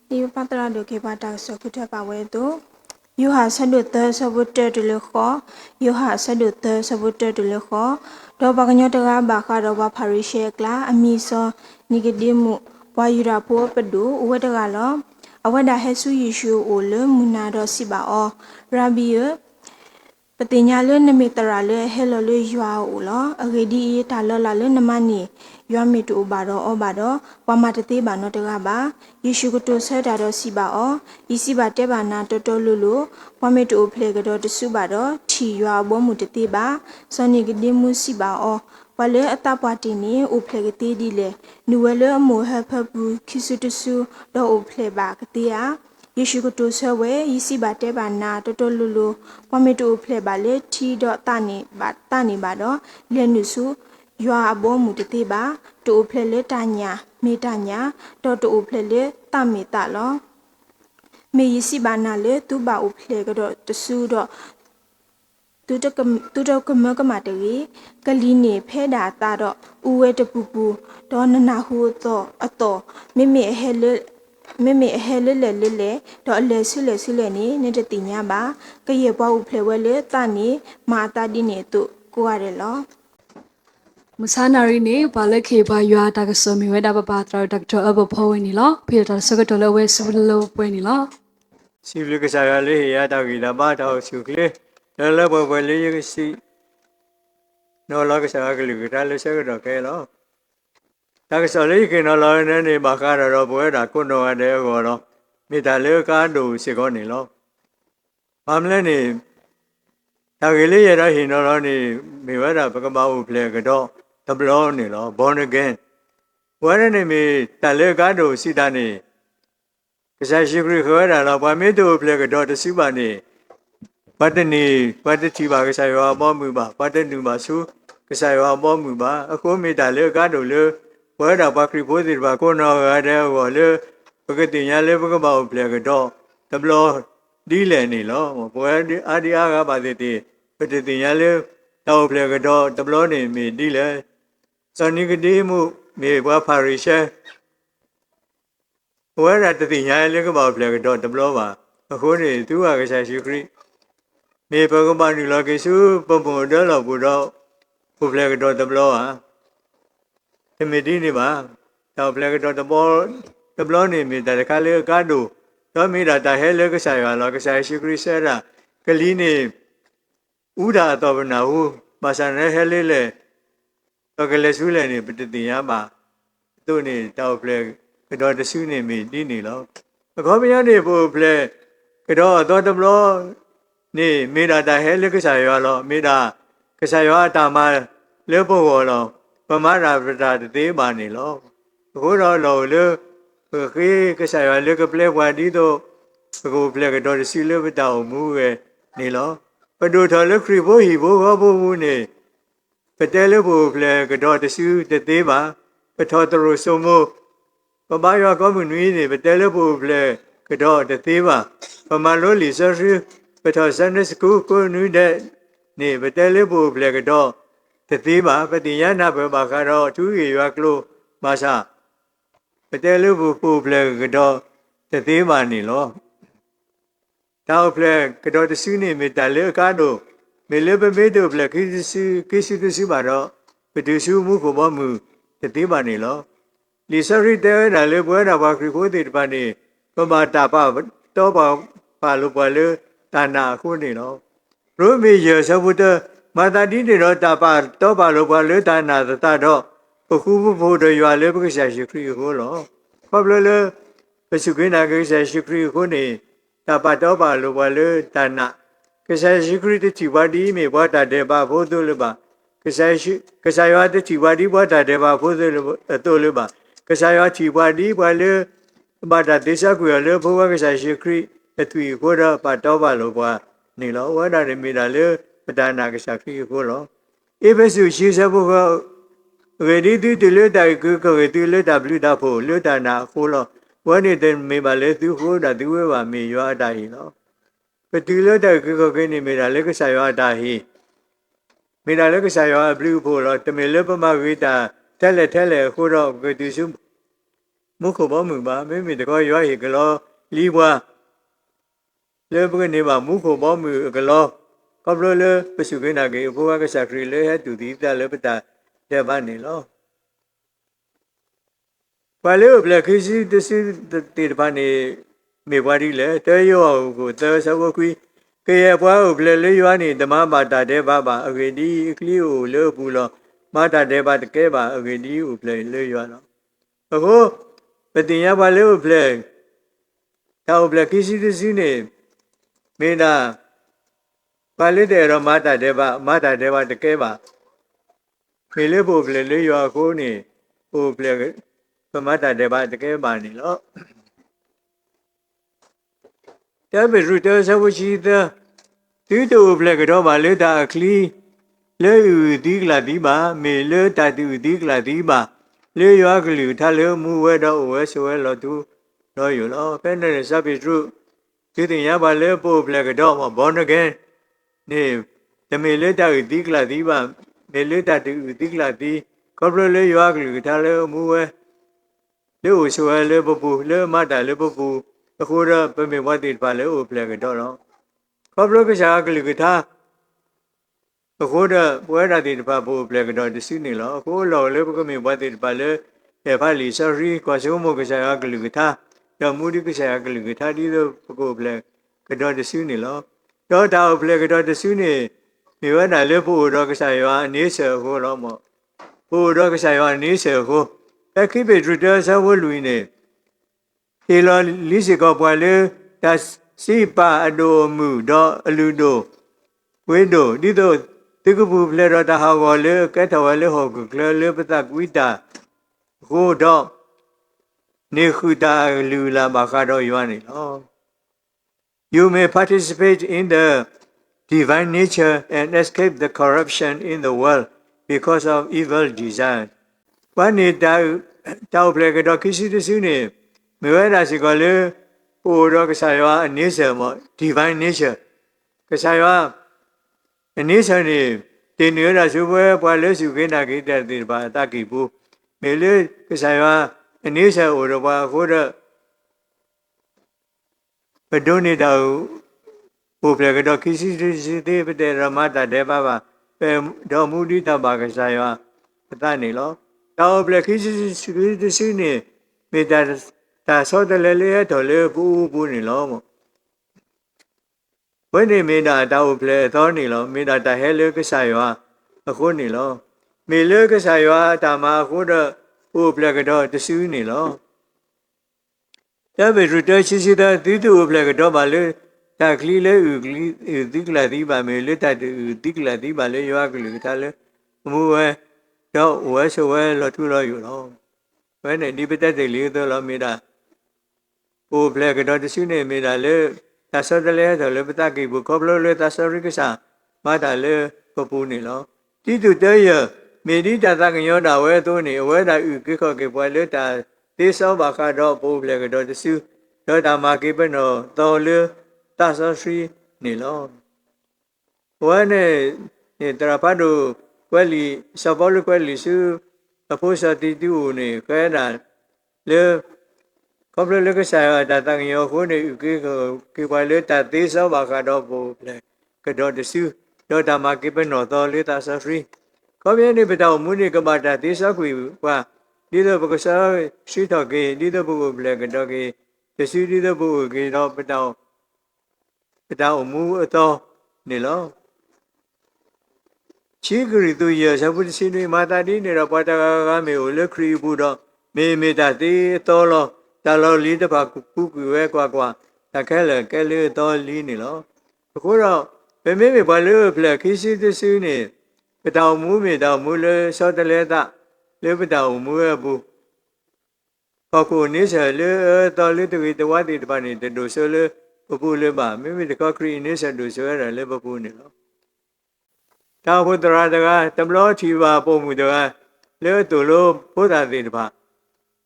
ဒီပတ်တရဒုခေပါတာစကုထပါဝဲတို့ယူဟာဆဒုသဆဘုတ္တတလခောယူဟာဆဒုသဆဘုတ္တတလခောဒေါ်ပကညတကဘာခါဒေါ်ဘာဖာရီရှေကလာအမီဆောနိဂဒီမူဝါယူရာဖိုပဒူဝဒကလောအဝဒဟဲဆူယေရှုအိုလမူနာတော်စီပါအောရာဘီယပတိညာလနမိတရာလဟဲလလယွာအိုလောအဂေဒီတာလလလနမနီယွာမီတူဘာတော့အောဘာတော့ဝါမတသေးဘာနော်တကပါယေရှုကတိုဆဲတာတော့စီပါအောဤစီပါတဲဘာနာတော်တော်လူလူဝါမီတူဖလေကတော့တဆုပါတော့ထီယွာဘောမှုတသေးပါစောနိကဒီမှုစီပါအောဝလေအတပွားတင်နေဥဖလေကတိဒီလေနူဝဲလအမိုဟဖဘူးခိစုတဆုတော့ဥဖလေပါကတိယာယေရှုကတိုဆဝဲဤစီပါတဲပါနာတော်တော်လူလူဝါမီတူဖလေပါလေထီတော့တနေပါတော့လဲနုစုယွာအဘောမူတတိပါတူဖလေလေတညာမေတညာတော့တူဖလေလေတမေတလောမေယစီဘာနာလေသူပါဥဖလေကတော့တဆူတော့သူတော့ကမကမတရီကလီနေဖဲတာတာတော့ဥဝဲတပူပူဒေါ်နနာဟူတော့အတော်မိမိအဟဲလေတော့အလဲဆုလေနေတတိညာပါကရေပွားဥဖလေဝဲလေတနေမာတာဒီနေသူကိုရတယ်လောမဆာနာရီနေဘာလက်ခေဘာရွာတာကစမီဝဲတာပပတရဒေါက်တာအဘဖိုးဝင်နီလောဖေတာစကတလဝဲစဘလပွဲနီလောစီလကစားရလေးရတာကြီးလာပါတော့စုကလေးလလဘလေးရစီနော်လောကစားကလေးကတလည်းစကတော့ခဲလောတာကစားလေးကနော်လောနေမှာခါတော့ပွဲတာကိုနော်တဲ့ကောတော့မိသားလေးကားတို့စီကောနေလောဘာမလဲနေတာကလေးရတော့ဟင်တော့နေမိဝဲတာပကမဟုဖလေကတော့တဘလောနေလော born again ဝရနေမီတလေကားတို့စီတာနေကစားရှိခရခွဲတာတော့ဘာမေတို့ဖလေကတော့တစုပါနေပတ်တနီပတ်တချီပါကစားရောပေါ်မှုပါပတ်တနူပါစုကစားရောပေါ်မှုပါအခုမိတလေကားတို့လေဝဲတာပါခရီဖိုးစီပါကိုနော်ရတဲ့ဟောလေပကတိညာလေပကမဟုဖလေကတော့တဘလောဒီလေနေလောဘွယ်အာဒီအားကပါသေးတယ်ပတတိညာလေတော့ဖလေကတော့တဘလောနေမိဒီလေစနိကတိမှုမေဘွားဖာရီရှဲဝဲရတတိညာလေကပါဖလေကတော့တဘလောပါအခုနေသူကကစားရှိခရီမေဘကပါနီလောကေစုပုံပုံတော့လောက်ဘူးတော့ဖဖလေကတော့တဘလောဟာတမီဒီနေပါတော့ဖလေကတော့တဘလောနေမိတခါလေကားတို့တော့မိတာတဟဲလေကစားရလောကစားရှိခရီဆရာကလီနေဥဒါတော်ဗနာဟုမဆန်ရဟဲလေးလေတော့ကလေးစုလည်းနေပတတိယမှာသူ့နေတောက်ဖလေကတော့တဆူနေမိတီးနေလောခေါ်ပြရနေဖို့ဖလေကတော့တော့တဘလောနေမိတာတဟဲလေးကစားရလောမိတာကစားရတာမလေဖို့လောပမရာပတာတေးပါနေလောအခုတော့လောလေခေကစားရလေကဖလေဝါဒီတော့အခုဖလေကတော့တဆူလေပတောင်မူရဲ့နေလောပဒုထလခရီဘိုဟီဘိုဟဘိုမူနေပတဲလဘိုဖလေကတော့တဆူတသေးပါပထောတရဆုမပပယောကောမနွေးနေပတဲလဘိုဖလေကတော့တသေးပါပမလိုလီဆာရှိပထောစနစ်ကူကိုနွေးတဲ့နေပတဲလဘိုဖလေကတော့တသေးပါပတိယနာဘဘာကတော့သူရွာကလို့မဆာပတဲလဘိုပိုဖလေကတော့တသေးပါနေလောတောက်ဖလက်ကတော့တဆူနေမိတလေကားတို့မေလေပမေတို့ဖလက်ကိစုတဆူပါတော့ပဒုစုမှုကိုဘောမှုတတိပါနေလောလီဆရီတဲနာလေပွဲတာပါခရီကိုတေတပါနေပမာတာပါတော့ပါလို့ပါလေတာနာခုနေလောရိုမီရဆဘုတမာတာဒီနေတော့တာပါတော့ပါလို့ပါလေတာနာသတာတော့ပခုဖို့တို့ရွာလေပက္ခရှာရှိခရီကိုလောဖဘလေပစုကိနာကိရှာရှိခရီကိုနေတာပါတော့ပါလို့ပါလေတနာကစားရှိခရစ်တီဝါဒီမေဘွားတာတဲ့ပါဖို့တို့လပါကစားရွာတဲ့တီဝါဒီဘွားတာတဲ့ပါဖို့တို့လပါကစားရွာတီဝါဒီဘွားလေဘာတာဒေသကွေလေဘွားကစားရှိခရစ်အထွေကိုတော့ပါတော့ပါလို့ဘွားနေလောဝါတာရမိတာလေပဒနာကစားခရစ်ကိုလောအေဘစုရှိစဘုက ရေဒီတူလေတိုင်ကိုတူလေတာဘလူတာဖို့လေတာနာခိုးလို့ဝဲနေတဲ့မေပါလေသူခိုးတာသူဝဲပါမေရွာတာဟီနော်ပတူလေတိုင်ကိုကနေမေတာလေကစားရွာတာဟီမေတာလေကစားရွာဘလူဖို့လို့တမေလေပမဝေတာထဲလေခိုးတော့ကိုတူစုမခုဘောမှုပါမေမေတကောရွာဟီကလောလီဘွားလေပကနေပါမခုဘောမှုကလောကဘလလေပစုကိနာကေဘောကစားခရီလေဟတူဒီတလေပတာတဲ့ဘာနေလောဘာလို့ဘလက်ခစီတစီတေဘာနေမေဘွားဒီလေတဲရောကိုတဲဆဝခွီကေရဘွားကိုဘလက်လေးရွာနေဓမ္မဘာတာတဲ့ဘာပါအဂေဒီကလီကိုလို့ဘူးလောမာတာတဲ့ဘာတကဲပါအဂေဒီကိုဘလက်လေးရွာလောအခုပတင်ရပါလို့ဘလက်တော့ဘလက်ခစီတစီနေမေနာပါလိတဲ့ရောမာတာတဲ့ဘာတကဲပါမေလေးဖို့ဘလက်လေးရွာကိုနေဟိုဘလက်ပမတာတဲ့ဘာတကယ်ပါနေလို့တဘရူတဆဝရှိတဲ့ဒီတို့ဘလက်ကတော့ပါလေတာအခလီလေယူဒီကလာဒီပါမေလေတာတူဒီကလာဒီပါလေရွာကလူထလေမူဝဲတော့ဝဲဆွဲလို့သူတော့ယူလို့ဖဲနေစပိထရုဒီတင်ရပါလေပို့ဘလက်ကတော့မဘောနကဲနေတမေလေတာဒီကလာဒီပါမေလေတာတူဒီကလာဒီကောဘလေရွာကလူထလေမူဝဲလေဝဆွဲလေပပူလေမတာလေပပူအခုတော့ပမေဝတိပါလေဥပလေကတော့ခေါပလကစားကလေးကထားအခုတော့ပွဲရတဲ့တပါပူပလေကတော့တစီနေလို့အခုလောလေပကမေဝတိပါလေဖာလီဆရီကွာစုံမကစားကလေးကထားတော့မူဒီကစားကလေးကထားဒီတော့ပကုပလေကတော့တစီနေလို့တော့တာပလေကတော့တစီနေမြေဝနာလေပူတော့ကစားရွာအနေဆောကိုတော့မပူတော့ကစားရွာအနေဆောကိုအခိပေဒရတဆဝလူနေဟေလောလီစီကောပွားလေတစီပါအဒိုမူတော့အလူတို့ဝိဒိုဒီတော့တိကပူလေရတာဟာဝလေကဲထဝလေဟောကကလေပတကွီတာဟိုတော့နေခုတာလူလာမခါတော့ရွာနေလော You may participate in the divine nature and escape the corruption in the world because of evil desireဘာနေတာတောက်ပလေကတော့ခရှိတစုနေမဝဲတာစီကလေဟိုတော့ကစားရွာအနေဆယ်မ divine nature ကစားရွာအနေဆယ်နေတင်နေရစုပွဲပွာလဲစုခင်းတာကိတဲ့ဒီဘာတကိဘူးမေလေကစားရွာအနေဆယ်ဟိုတော့ဘာဟိုတော့ဘဒုန်နေတော့ဟိုပလေကတော့ခရှိတစုတဲ့ပတဲ့ရမတာတဲ့ဘာပဲတော်မူဒီတဘာကစားရွာပတနေလောတော့ဘလက်ခီစီနေမေတာတာဆောတလေလေတော်လေဘူးနေလောမဝိနေမေတာတော့ဘလက်တော်နေလောမေတာတဟဲလေကစားရွာအခုနေလောမေလေကစားရွာတာမအခုတော့ဟိုဘလက်ကတော့တဆူးနေလောတဘရတရှိစီတာဒီတူဘလက်ကတော့ပါလေတာကလီလေဥကလီဒီကလာဒီပါမေလေတာဒီကလာဒီပါလေရွာကလေးထားလေမူဝဲတော့ဝဲဆွဲလို့ထူလို့ယူတော့ဝဲနေဒီပတက်တွေလေးတော့လို့မိတာဟိုဘလက်ကတော့တရှိနေမိတာလေတဆဒလေတော့လေပတက်ကိဘူးကောဘလို့လေတဆရိကစားမတာလေပပူနေလို့တိတူတဲရမေဒီတာသကညောတာဝဲသွနေဝဲတာဥကိခောကေပွဲလေတာသေသောဘာခတော့ပိုးဘလက်ကတော့တဆူတော့တာမာကိပနောတော်လေတဆရှိနေလို့ဝဲနေတရာဖတ်တို့ကွက်လီစပေါ်လကွက်လီစုအဖို့စတီတူနေကဲတာလေကောပလကစားတာတန်ရောခုနေကေပွာလေတာသေးစောဘာကတော့ပို့လေကတော့တဆူတော့တာမာကိပနောတော်လေတာဆဖရီကောပြနေပတောမူနေကဘာတာသေးစောကွေကွာဒီတော့ပကစားရှိတော့ကေဒီတော့ပုဘလေကတော့ကေတဆူဒီတော့ပုကေတော့ပတောမူအတော်နေလောချီဂရီတူရဆဘုစီနေမာတာဒီနေတော့ပတာကမေကိုလက်ခရီဘူးတော့မေတာတေးတော်လောတလောလီတပါကူဝဲကွာတခဲလေကဲလေတော်လီနေလောအခုတော့မေဘာလို့ဖလက်ခီစီတဆူနေပတောင်မူမေတောင်မူလေစောတလေတာလေပတောင်မူရဘူးကောကိုနေဆလေတော်လေတူတဝတိတပါနေတူဆိုလေပပူလေပါမေတကခရီနေဆတူဆိုရလေပပူနေလောတာဘုဒ္ဓရာတကတမလို့ချီပါပုံမူတက le to lo po da de ba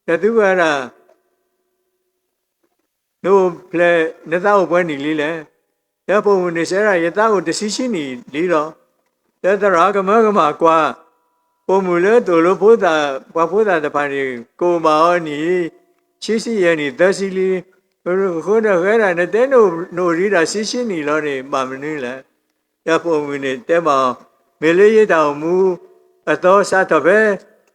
da tu ga ra no ple ne ta o ni li le ya po ni se ra ya ta o decision ni li ro ya ta ra ga ma kwa po mu le to lo po da ba ni ko ma o ni chi si ye ni da si li ko da ga ra ne te no ri da si ni lo ni ma ni le ya po mu ni te ma me le ye ta mu a to sa to be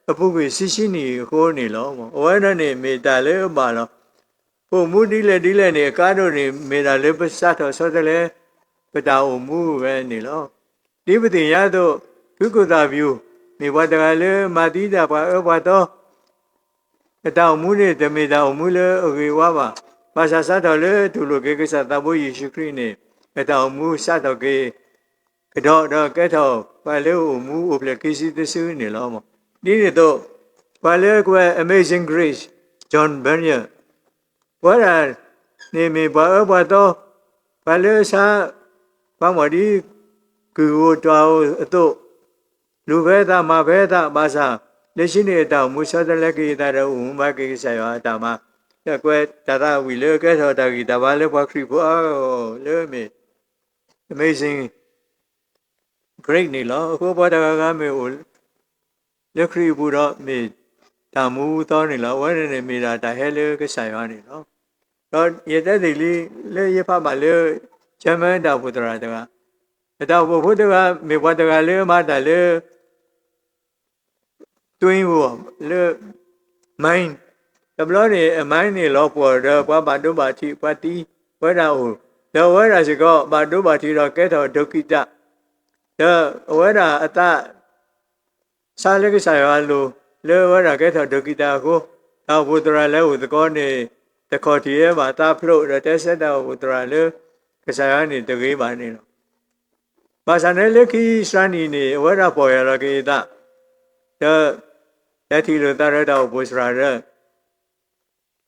a pu ki si ni ho ni lo mo o na ni me ta le ba lo po mu di le ni ka do ni me da le pa sa to so de le pa ta o mu be ni lo di pa tin ya do tu ko ta view me wa da le ma di da ba to pa ta o mu ni de me da o mu le o ge wa ba pa sa to le tu lo ke sa ta bo Yesu Christ ni pa ta o mu sa to ke cái đó cái thầu và nếu muốn ốp lại cái gì đó xứ này lo mà đi đó và nếu qua Amazing Grace John Bunyan quá là này mình bảo ở đó và nếu sa và mà đi cứ vào đó lu về ta mà về ta bà sa để xin này tao muốn sao để cái ta đâu mà cái sai à ta mà cái qua ta vì lỡ cái thầu ta cái ta vào lỡ qua khi vào lỡ mình Amazing Great ni lo ko ba da ga me o le khri bu ro me ta mu to ni lo wa ne me da ta he le ke sai wa ni lo ro ye ta de li le ye pha ma le chaman da bu tra da ga bu da ga me wa da ga le ma da le twin bu le main ta blo ni main ni lo po da pa ba do ba thi pa ti wa da o da wa da si ko ba do ba thi ro ke tho dokita đó ở đó ta sao lấy cái sai vào luôn lấy ở đó cái thằng được kita cô tao vô tra lấy một con này ta coi thì mà ta pro rồi ta sẽ tao vô tra lấy cái sai này từ cái bản này mà sao lấy cái sai này ở đó bỏ ra cái ta đó để thì rồi ta ra tao vô tra rồi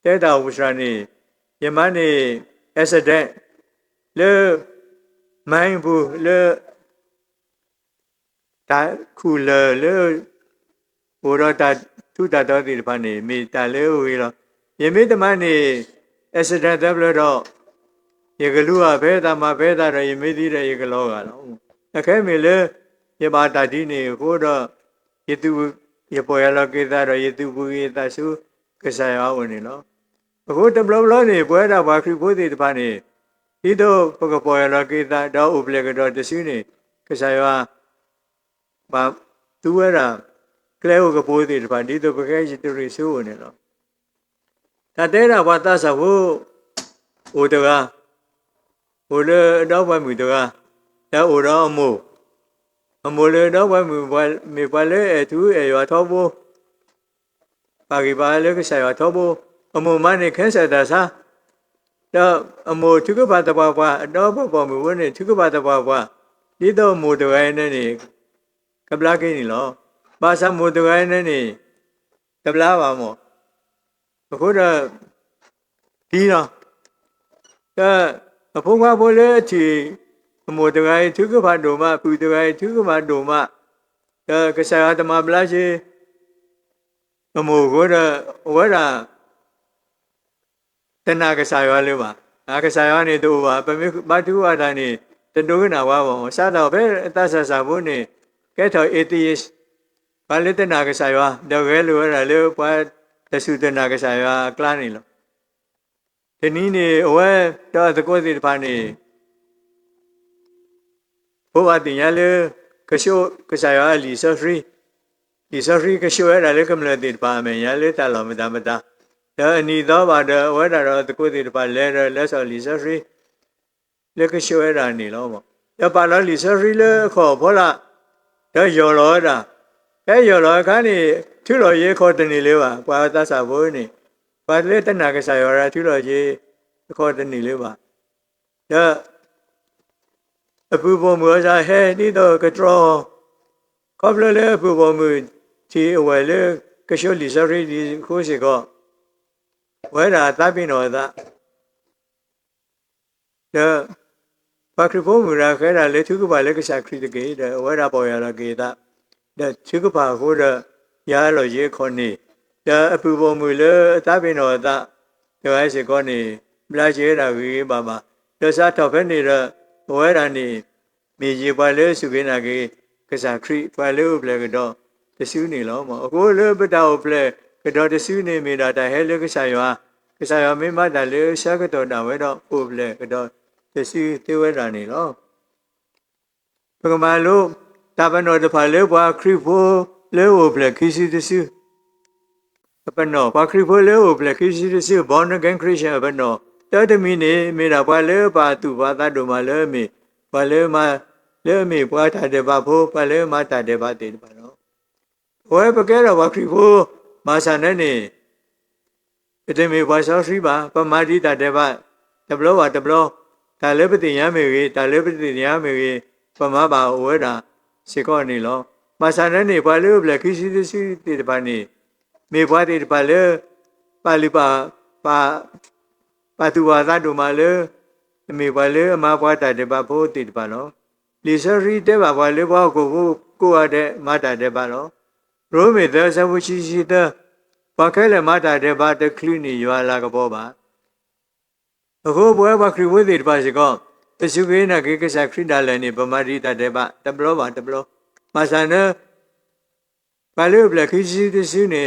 để tao vô tra này nhưng mà này accident lấy máy bu lấy ta khu le wo ro ta thu ta do ti pa ni me ta le o wi lo ye me ta ma ni accident da blo do ye ga lu a be ta ma be ta ro ye me ti de ye ga lo ga lo ta khe me le ye ba ta di ni ko do ye tu ye po ya lo ke ta ro ye tu bu ye ta su ke sa ya wo ni lo ko ta blo ni po da ba khri po ti pa ni ti do ko po ya lo ke ta do u ple ga do ti su ni ke sa ya ba tu era creo que puede ir bandido porque hay te resuene no ta te ra ba ta sa wo o de ga o le do ba mu de ga da o ro mo le do ba mu ba me ba le tu e yo tho bo ba ki ba le ke sa yo tho bo mo ma ne khen sa da sa da mo tu ke ba ta ba do ba mu wo ne tu ke ba ta ba di do mo de ga ne niကပလာကိနေလောပါစမုတဂိုင်းနဲ့နေကပလာပါမောအခုတော့ဒီတော့အဖို့ကဖို့လေအချီအမုတဂိုင်းသူကဘာဒုမပူတဂိုင်းသူကဘာဒုမကဆရာတမပလာရှိအမုကိုတော့ဝရတနာကဆာရောလေးပါကဆာရောနေတော့ပါပမေဘာသူဝါဒနေတတိုးနာဝါပါစားတော့ပဲအတဆဆာဖို့နေcái thời atheist và lấy tên nào cái sai wa đâu cái lúa là lúa qua ta sử tên nào cái sai wa clan này lo thế ní ôi đó là có gì phải này bố bà tiền nhà lúa cái số cái sai wa lý do free cái số là lúa cầm lên tiền phải mình nhà lúa ta làm mà ta đó ní đó bà đó ôi đó có gì phải lấy sao lý do free lấy cái số là ní lo mà đó bà nói lý do free lúa khó bỏ là đó giờ rồi đó cái giờ rồi cái này thứ rồi gì khó tin đi ba qua ta sao với này qua lấy tên nào cái sao ra thứ rồi gì khó tin đi ba đó bố bố mua ra hết đi đâu cái trò có bao nhiêu bố bố mua thì ở ngoài lấy cái số lý do đi khó gì có vậy là ta bị nói đó đó và khi bố mình ra cái là lấy thứ cái bài lấy cái sạc khi cái đó vậy là bỏ ra cái đó để thứ cái bài của đó ya lo ye khoni ya apu bo mu le ta bin no ta ya se ko ni bla che da gi ba ba lo sa tho phe ni ra we ra ni mi ye pa le su ke na ke ka sa khri pa le u ple ke do te su ni lo mo ko le pa ta u ple ke do te su ni mi da ta he le ka sa yo mi ma da le sa ke do da we do u ple ke do te su te we ra ni lo pa ka ma lo ta ba no de pa le pa khri pho le u ple ki si te su pa no pa khri pho le u ple ki si te su born again Christian pa no ta de mi ni mi da pa le pa tu pa ta do ma le mi pa le ma le mi pa ta de ba pho pa le ma ta de ba te ba no we pa ke ro pa khri pho ma sa ne ni ite mi pa sa sri ba pa ma di ta de ba de blo ba de blo ta le pa ti ya me wi ta le pa ti ya me wi pa ma ba we da se ko ni lo ma sa ne ni pa le ble ki si si ti de ba ni mi pa ti de ba le pa li pa pa tu wa ta do ma le mi pa le ma pa ta de ba pho ti de ba no li sa ri de ba pa le pa ko a de ma ta de ba no ro mi de sa wu chi chi de pa ke le ma ta de ba de kli ni ywa la ka bo baအခုဘွယ်ဘာခရီဝေးတွေတပါစီကောတစုကေနာကေကစားခရီဒါလည်းနေဗမာရီတာတဲ့ပါတဘလောပါတဘလောမဆန်နဘာလို့ဘလက်ခီစီတစုနေ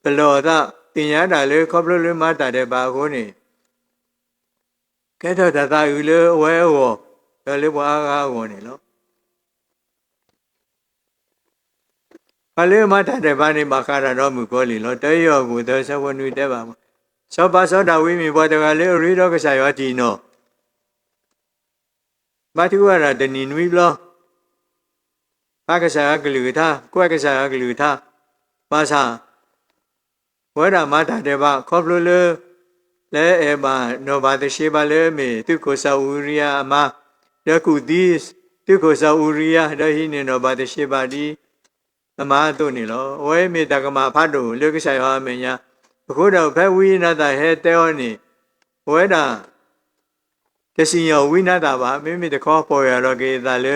ဘလောတာတင်ရတာလေခေါပလလွမတာတဲ့ပါကိုနေကဲတော့တာယူလေဝဲဟောလေဘွားကားကိုနေလို့ဘာလို့မတာတဲ့ပါနေမခါရတော့မှုကိုလီလို့တဲရောကိုသဆဝနွေတဲ့ပါသောပါသောတာဝိမိဘောတကလေရိရောကဆာယောတိနောမတုဝရတဏိနွိဘလောဘာကဆာကလူသာကွက်ကဆာကလူသာပါစာဝရမတာတေဘခေါပလလေလေအေဘာနောဘာတရှိပါလေမေတုကိုဆာဝရိယအမယကုတိတုကိုဆာဝရိယဒဟိနေနောဘာတရှိပါဒီအမတို့နေလောဝဲမေတကမဖတ်တို့လေကဆာယောအမညာအခုတော့ဖဲဝိနတာဟဲတဲောနေဝဲတာတစီယောဝိနတာပါမိမိတခေါ်ပေါ်ရတော့ကေတာလေ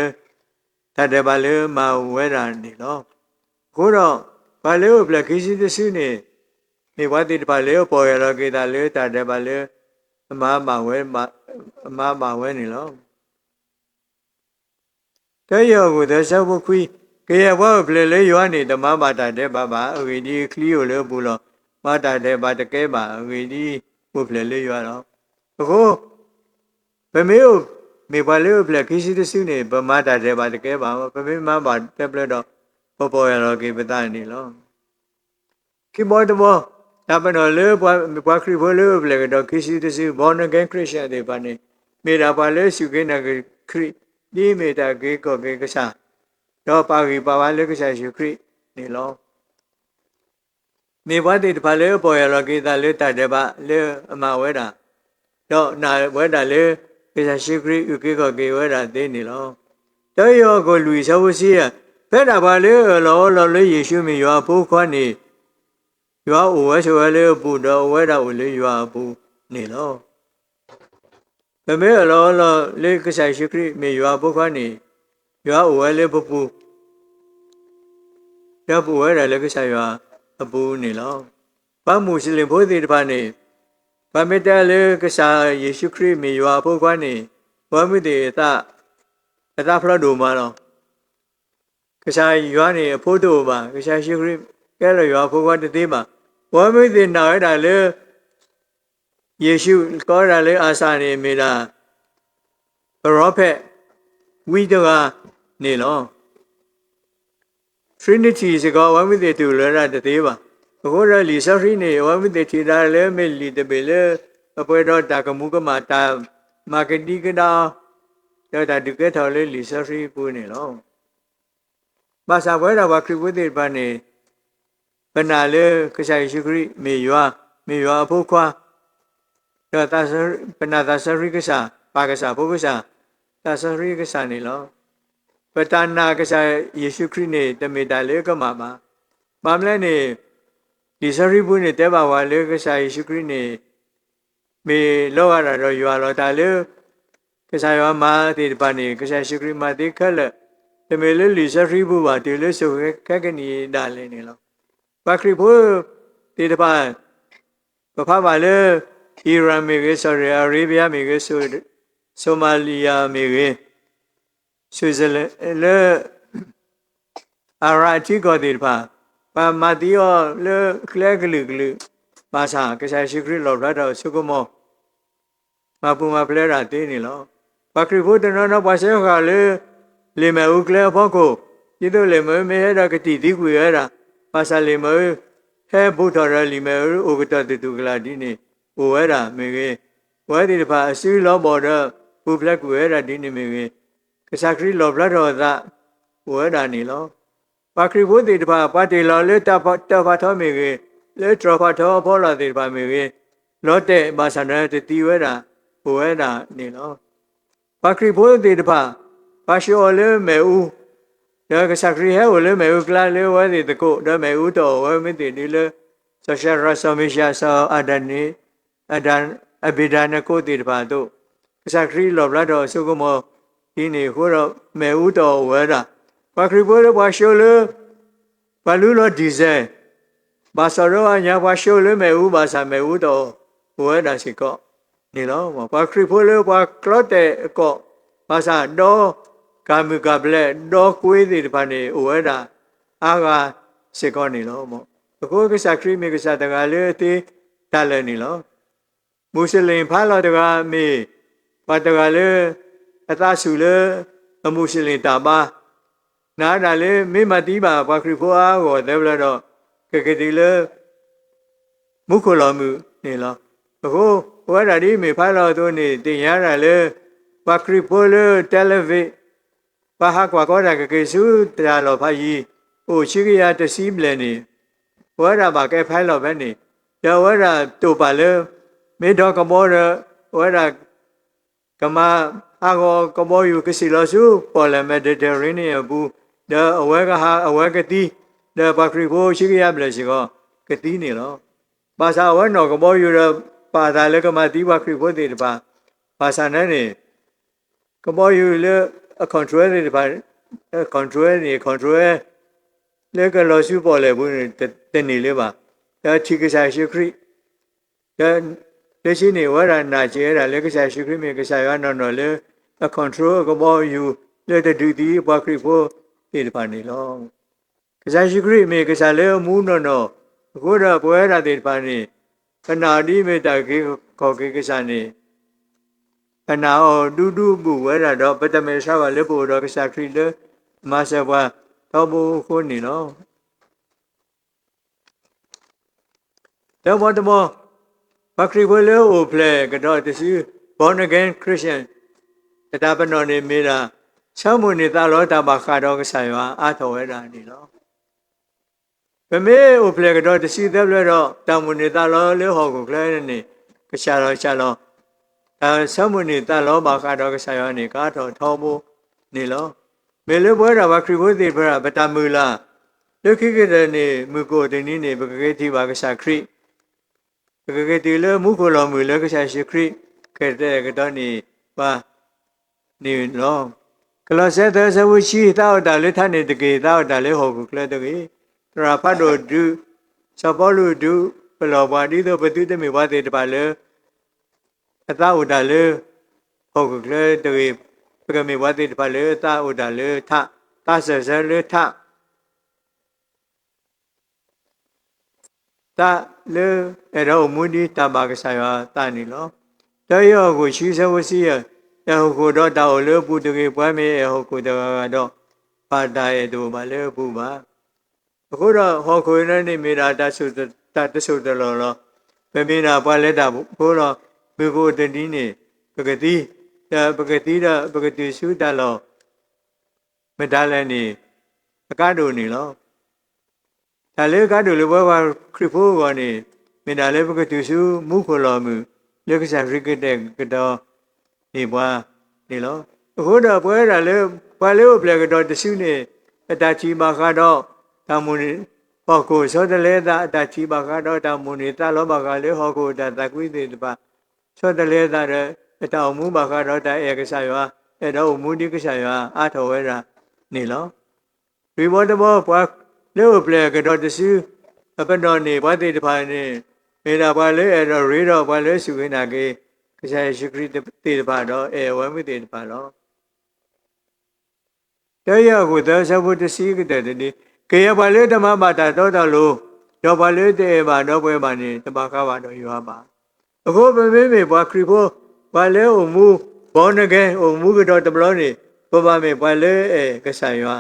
တတ်ပါလေမဝဲတာနေလောအခုတော့ဘာလေဘလက်ခိစီတစုနေနေဝတိတပါလေပေါ်ရတော့ကေတာလေတတ်ပါလေအမမဝဲနေလောတဲယောကိုသဆောဘခွီကေရဘောဘလေလေယောနေဓမ္မဘာတာတဲ့ဘာဘာအဝိဒီခလီကိုလေပူလောမတာတဲ့ဘာတကဲပါဝီဒီဘုဖလေလေးရွာတော့အခုဗမေကိုမေပါလေးကိုဖလေခိစီတစုနေဗမတာတဲ့ဘာတကဲပါဗမေမဘာတက်ပလက်တော့ပေါ်ရတော့ကေပတနေလောကိဘောတဘောတပနော်လေဘွားခရီဘလေဖလေတော့ခိစီတစုဘောနဂန်ခရစ်ယာန်တွေပါနေမေတာပါလေစုကေနခရီဒီမေတာကေကိုကေကစားတော့ပါဂီပါပါလေကစားရှုခရီနေလောမေဘတိတဖာလေပေါ်ရတော့ကေတာလေတတ်တယ်ပါလေအမဝဲတာတော့နာဝဲတာလေကေစာရှိခရီဥကေကောကေဝဲတာသိနေလောတောယောကိုလူဆောဝစီရဖဲတာပါလေလောလေယေရှုမေရွာဖိုးခွနေရွာအိုဝဲဆိုလေပူတော့ဝဲတာကိုလေရွာပူနေလောဗမေလောလေကေစာရှိခရီမေရွာဖိုးခွနေရွာအိုဝဲလေပူတော့ပူဝဲတာလေကေစာရွာအပူနေလောဘာမူစလင်ဘိုးဒီတပါနေဘာမေတ္တလေကစားယေရှုခရစ်မေရွာဖို့ကွာနေဘာမူတေအတဖရဒိုမာလောကစားရွာနေအဖို့တို့ပါကစားယေရှုခရစ်ကဲရရွာဖို့ကွာတသေးပါဘာမူတေနာရတာလေယေရှုကောရလေအာစာနေမေလာပရောဖက်ဝိဒကနေလောTrinity စကားဝမ်းမတဲ့သူလရတဲ့သေးပါအခုရလီဆရီနေဝမ်းမတဲ့ထီတာလဲမေလီတပေလဲအပွဲတော့တာကမှုကမာတာမာကတီကဒါတော့တာဒီကထော်လဲလီဆရီပူနေလောဘာသာပွဲတော့ဘာခရစ်ဝိသေပါနေဘနာလဲကဆိုင်ရှိခရီမေရွာဖို့ခွာတော့တာဆဘနာတာဆရီကစားပါကစားဖို့ကစားတာဆရီကစားနေလောပတနာကစားယေရှုခရစ်နဲ့တမေတာလေကမှာပါဘာမလဲနေဒီစရိဘူးနဲ့တဲပါဝါလေကစားယေရှုခရစ်နဲ့မေလောရတာတော့ရွာလောတာလေကစားရွာမှာဒီပါနေကစားယေရှုခရစ်မှာဒီခက်လက်တမေလေလီစရိဘူးပါဒီလေဆိုခက်ကနေဒါလည်းနေလော ဘာခရီဖိုတေတပါပဖပါလေအီရန်မြေကေဆော်ဒီအာရေဗျမြေကေဆိုမာလီယာမြေကေဆွစ်ဇာလန်လေအာရာတီကိုတေတပါပါမတီယောလေကလေကလူဘာသာကစားရှိခရီလောရတော့ဆုကမောမပူမဖလဲတာတင်းနေလောဘာခရီဖိုတနော်ဘာဆေခါလေမဲဥကလေဖို့ကိုဒီတော့လေမဲရတာကတိဒီကွေရတာဘာသာလေမဲဟဲဘုဒ္ဓရလီမဲဥကတတူကလာဒီနေဝဲတာမေကေဝဲဒီတပါအစည်းလောပေါ်တော့ဘူဖလက်ကွေရတာဒီနေမေကေကစားခရီလောဘလာတော့သာဝဲတာနေလောဘာခရီဖိုဒီတပါပါတီလောလေတပါထောမေကေလေထရဖတ်တော်ဖောလာဒီပါမေကေလောတဲ့ဘာသာနဲ့တီဝဲတာဝဲတာနေလောဘာခရီဖိုဒီတပါဘာရှိော်လေမဲဥဒါကစားခရီဟဲဝလေမဲဥကလာလေဝဲဒီတကိုဒါမဲဥတော်ဝဲမသိဒီလေဆရှာရဆမရှာဆောအဒန်နီအဒန်အဘိဒန်ကိုတိတပါတို့ကစားခရီလောဘလာတော်ဆုကမောဒီနေခိုးတော့မဲဥတော်ဝဲတာဘာခရီဖိုလေဘာရှိော်လေဘာလူလောဒီဇယ်ဘာစရောအညာဘာရှိော်လေမဲဥဘာသာမဲဥတော်ဝဲတာစီကောနေလောဘာခရီဖိုလေဘာကလော့တဲ့ကောဘာသာတော့ကာမကပလက်တော့ကွေးစီတပါနေဝဲတာအာကစေကောနေလောမောအခုကစားခရီမေကစားတကလေတေးတလည်းနေလောမွတ်စလင်ဖားတော်တကမေဘာတကလေအသာစုလေအမွတ်စလင်တာပါနားတာလေမေမတီးပါဘာခရီဖိုအားကိုတယ်ဘလတော့ကတိလေမုခလောမှုနေလောအခုဝဲတာဒီမေဖားတော်တို့နေတင်ရတာလေဘာခရီဖိုလေတယ်လီဗီဘာဟာကွာကောတာကေစုတရားလောဖာကြီးဟိုရှိကရတစီးပလနေဝဲတာဘာကဲဖိုင်လောပဲနေရဝဲတာတူပါလေမေတော်ကမောရဝဲတာကမအာကောကမောယူကစီလောစုပေါ်လမက်ဒစ်တရင်းနေဘူးဒါအဝဲကဟာအဝဲကတိဒါဘာခရီဖိုရှိကရပလရှိကောကတိနေလောဘာသာဝဲနော်ကမောယူရပါတာလေကမတိဘာခရီဖိုတေတပါဘာသာနဲ့နေကမောယူလေa control တွေပါ control နေ control လေကလောစုပေါ်လေဘူးတဲ့နေလေးပါဒါချိကစားရှိခရီဒါလက်ရှိနေဝရနာကျဲတာလေကစားရှိခရီမေကစားရနော်လေ a control ကဘောယူလေတဲ့ဒီဒီဘာခရီဖို့ဒီပါနေလောကစားရှိခရီမေကစားလေမူးနော်အခုတော့ပွဲရတဲ့ပါနေခနာဒီမေတာကေခေါ်ကေကစားနေအနာဒူဒူဘူဝဲတာတော့ပတမေရှာပါလေပို့တော့ကစားခရီလေမဆဘွားတော့ဘူခိုးနေနော်တော့ဘာတမောဘခရီဝဲလေအိုဖလေကတော့တစီ born again Christian တပနော်နေမိတာချမ်းမွန်နေတာလောတာဘာခါတော့ကစားရွာအာထော်ဝဲတာနေနော်ဗမေအိုဖလေကတော့တစီသက်လဲတော့တောင်မွန်နေတာလောလေဟောကိုကလဲနေကစားတော့ချလောဆမွန်နေတာလောဘာခါတော့ကစားရွာနေကားတော့ထောဖို့နေလောမေလေပွဲတာဘာခရီဝဲသေးပြဗတမူလာလုခိကတဲ့နေမူကိုတင်းနေပကကေတိဘာကစားခရီပကကေတိလေမူကိုလောမူလေကစားရှိခရီကတဲ့ကတော့နေပါနေလောကလောဆက်တဲ့ဇဝရှိတောက်တာလေထနေတကေတောက်တာလေဟောကုကလေတကေတရာဖတ်တို့ဒုစပေါ်လူဒုဘလောပါဒီတော့ဘသူတမေဝတဲ့တပါလေအသာဥဒါလေဟောကုကလေတကေပကမေဝတဲ့တပါလေသာဥဒါလေထသာဆဆလေထတာလေအဲ့တော့မူဒီတဘာကစားရတာနေလောတရားကိုရှိစဝစီရဟိုတော့တောက်လေပူတကေပွဲမေဟိုကိုတကတော့ပါတာရဲ့တို့ပါလေပူပါအခုတော့ဟောခွေနေမိတာတဆုတဆုတလောလောမမေနာပွားလက်တာဘိုးတော့ဘေကိုတတိနေပကတိပကတိစုတလောမတလည်းနေအကားတို့နေလောဒါလေကားတို့လေဘွားခရဖိုးကနေမင်းဒါလေပကတိစုမုခလောမှုလက်ကစားရကတဲ့ကတော့နေဘွားနေလောအခုတော့ပွဲတာလေဘာလေကိုပလက်ကတော့တဆုနေအတချီမှာကတော့တမူနေဟောကိုစောတလေသာအတချီမှာကတော့တမူနေတာလောဘကလေဟောကိုတကွိသေးတပါစောတလေသာတဲ့အတောင်မူမှာကတော့တဧကစားရွာအဲ့တော့မူဒီကစားရွာအာထော်ဝဲတာနေလောဒီဘောတဘောပွားလေကိုပလက်ကတော့တဆု အပတော်နေဘဝတိတဖာနေမေတာဘာလဲအဲ့တော့ရေတော့ဘာလဲစုခင်းတာကေကစားရှိခရစ်တေတဖာတော့ဝမ်ဝိတေတဖာတော့တရားကိုသာသဘုတ္တစီကတဲ့ဒီကေယဘာလဲဓမ္မဘာတာတော့တော်လို့ရောဘာလဲတဲ့ဘာတော့ပွဲပါနေတပါကဘာတော့ရွာပါအခုပမေမေဘွားခရီဖို့ဘာလဲအမှုဘောနကဲအမှုကတော့တဘလို့နေဘဘာမေဘာလဲကစားရွာ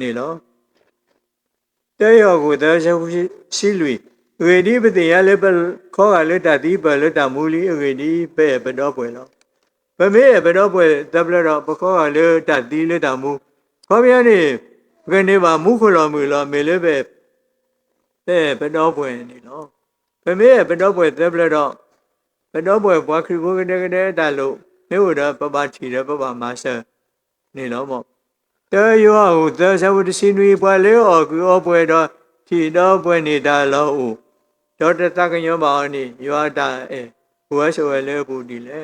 နေလို့တရားကိုသာသဘုရှိလူရေဒီပတိရလည်းခေါ်ကလည်းတတိပလည်းတမူလီရေဒီပဲဘတော့ပွဲလို့ဗမေဘတော့ပွဲတဘလတော့ပခေါ်ကလည်းတတိလည်းတမူခေါ်ပြနေကနေပါမုခလောမူလောမေလည်းပဲဘတော့ပွဲနေလို့ဗမေဘတော့ပွဲတဘလတော့ဘတော့ပွဲဘွားခရီဘုကတဲ့တလို့နေဝတော့ပပချီတယ်ပပမဆာနေလို့မို့တရားရောသာသဝတ္တစီနွေပွားလေအော်ကူအော်ပွဲတော့ခြေတော့ပွဲနေတာလို့ဒေါတတကညောပါနိယောတာဘဝဆိုလေဘူဒီလေ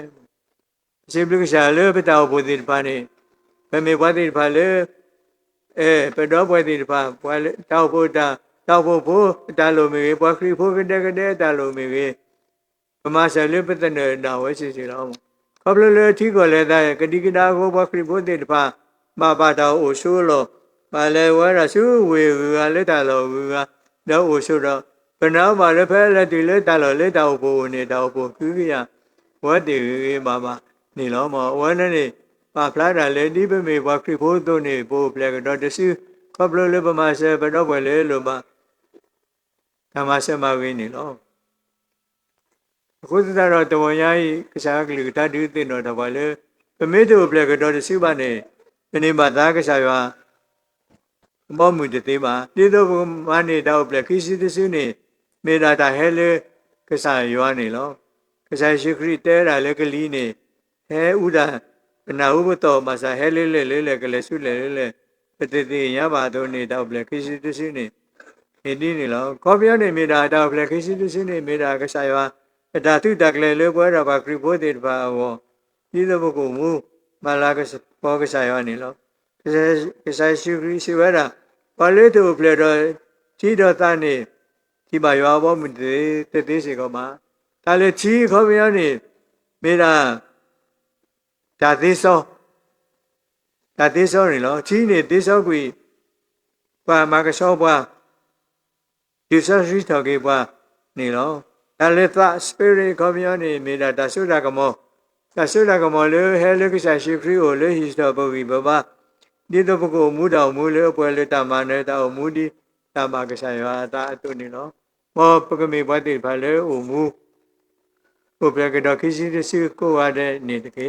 စေပလိကရှာလေပတောဘူဒီပါနေဗမေဘဝတိပါလေပတောဘဝတိပါဘဝလေတောက်ဖို့တောက်ဖို့ဖို့တလိုမေဘဝခရီဖို့ကတဲ့တလိုမေပမာဆလေပတနေနာဝဲစီစီလောခပလလေထီကိုလေတဲ့ကတိကတာကိုဘဝခရီဖို့တိပါမပါတော်အိုဆိုးလို့ပါလေဝဲရဆူဝေကလက်တလောကတော့အိုဆိုတော့ဘနာပါလည်းဖဲလက်တီလက်တလောလက်တောက်ဖို့နေတောက်ဖို့គឺကဝတ်တီပါပါနေလောမဝဲနေပါဖလာတာလေဒီပမေဘခရီဖို့တို့နေပို့ပလက်ကတော့တဆူခပလလေပမာဆေဘတော့ပဲလေလို့ပါဓမ္မဆက်မဝင်းနေလောအခုသတော်တဝန်ယာယီကစားကလေးတတ်တူတင်တော်တော့ပါလေပမေတို့ပလက်ကတော့တဆူပါနေဒီနေ့မှသာကစားရွာဘောမှုတသေးပါဒီတော့မနေတော့ပလက်ခိစီတဆူနေမေတာတာဟဲလေကစားရွာနေလောကစားရှိခရီတဲတာလေကလီနေဟဲဥဒါဘနာဥပတော်မဆာဟဲလေကလေးဆုလေပတိတိရပါတော့နေတော့ပလက်ခိစီတဆူနေဒီနေလောခေါ်ပြောနေမေတာတော့ပလက်ခိစီတဆူနေမေတာကစားရွာဓာတုတကလေးလေပွဲတော့ပါခရီဖို့တဲ့ပါဟောဒီတော့ဘကုမူမလာကပေါ်ကစားရွာနေလောကစားရှိခရီရှိဝဲတာပါလေတို့ပလက်တော့ជីတော်သားနေဒီပါရွာပေါ်မှုတသေးစီကောမှာဒါလေជីခေါ်ပြောနေမေတာဒါသေးစောနေလောជីနေသေးစောကွေပါမကစောပွားဒီစောရှိတော်ကေပွားနေလောဒါလေသစပရီခေါ်ပြောနေမေတာဒါဆုရကမောလေဟဲလေကစားရှိခရီကိုလေဟိစတော်ပုဂ္ဂိဘဘဒီတော့ဘကိုမူတော်မူလေအပွဲလေတမနဲ့တောမူဒီတမကစားရွာတာအတုနေလောမောပကမေဘတိဖလေအိုမူဘုပရကတော်ခိစီတစီကိုဝါတဲ့နေတကေ